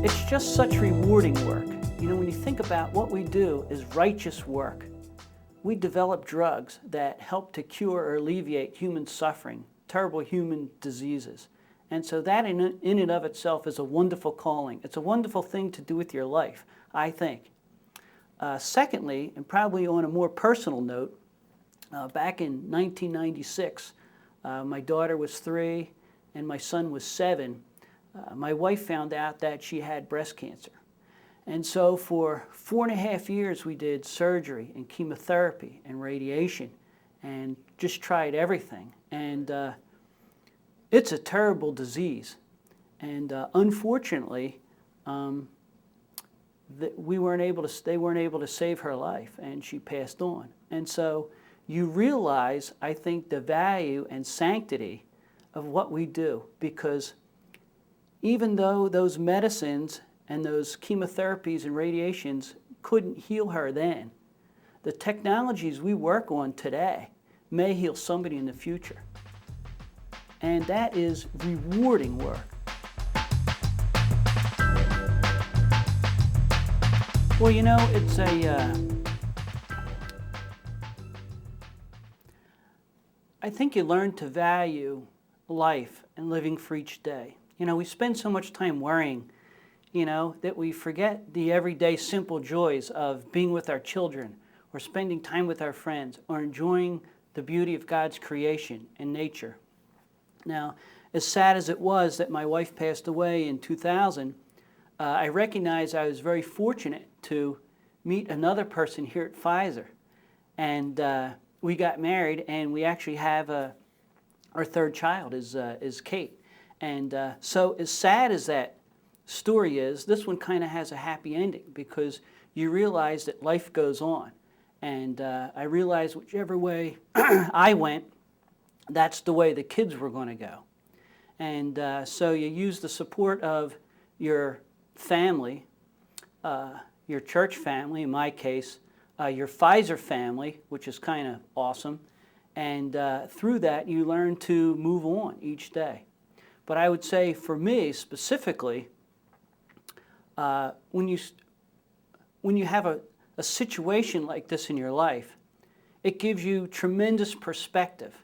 It's just such rewarding work. You know, when you think about what we do is righteous work. We develop drugs that help to cure or alleviate human suffering, terrible human diseases. And so that in and of itself is a wonderful calling. It's a wonderful thing to do with your life, I think. Secondly, and probably on a more personal note, back in 1996, my daughter was 3 and my son was 7. My wife found out that she had breast cancer. And so for 4.5 years we did surgery and chemotherapy and radiation and just tried everything. And it's a terrible disease. And unfortunately, they weren't able to save her life, and she passed on. And so you realize, I think, the value and sanctity of what we do, because even though those medicines and those chemotherapies and radiations couldn't heal her then, the technologies we work on today may heal somebody in the future. And that is rewarding work. Well, you know, it's I think you learn to value life and living for each day. You know, we spend so much time worrying, you know, that we forget the everyday simple joys of being with our children, or spending time with our friends, or enjoying the beauty of God's creation and nature. Now, as sad as it was that my wife passed away in 2000, I recognize I was very fortunate to meet another person here at Pfizer. And we got married, and we actually have our third child is Kate. And so as sad as that story is, this one kind of has a happy ending, because you realize that life goes on. And I realized whichever way I went, that's the way the kids were going to go. And so you use the support of your family, your church family, in my case, your Pfizer family, which is kind of awesome. And through that, you learn to move on each day. But I would say for me specifically, when you have a situation like this in your life, it gives you tremendous perspective.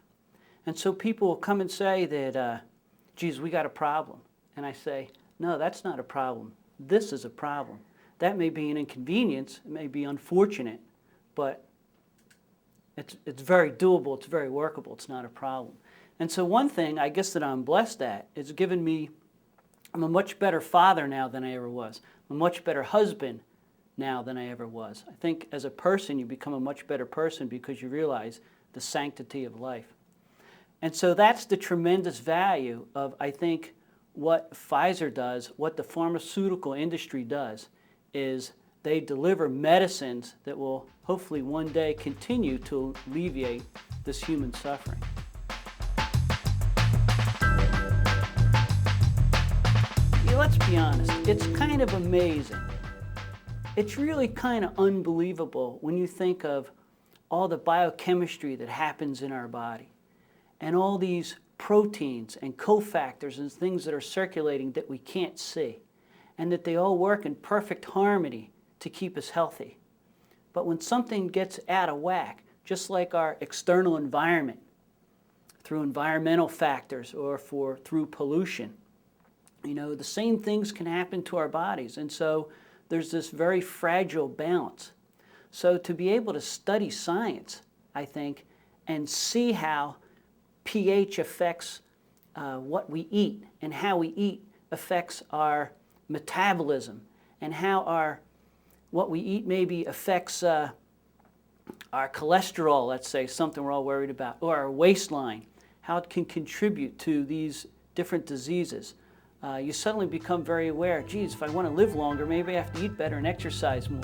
And so people will come and say that, geez, we got a problem. And I say, no, that's not a problem. This is a problem. That may be an inconvenience, it may be unfortunate, but it's very doable, it's very workable, it's not a problem. And so one thing I guess that I'm blessed at is given me, I'm a much better father now than I ever was. I'm a much better husband now than I ever was. I think as a person you become a much better person because you realize the sanctity of life. And so that's the tremendous value of, I think, what Pfizer does, what the pharmaceutical industry does, is they deliver medicines that will hopefully one day continue to alleviate this human suffering. Yeah, let's be honest, it's kind of amazing. It's really kind of unbelievable when you think of all the biochemistry that happens in our body, and all these proteins and cofactors and things that are circulating that we can't see, and that they all work in perfect harmony to keep us healthy. But when something gets out of whack, just like our external environment, through environmental factors or through pollution, you know, the same things can happen to our bodies. And so there's this very fragile balance. So to be able to study science, I think, and see how pH affects what we eat, and how we eat affects our metabolism, and how what we eat maybe affects our cholesterol, let's say, something we're all worried about, or our waistline, how it can contribute to these different diseases. You suddenly become very aware, geez, if I want to live longer, maybe I have to eat better and exercise more.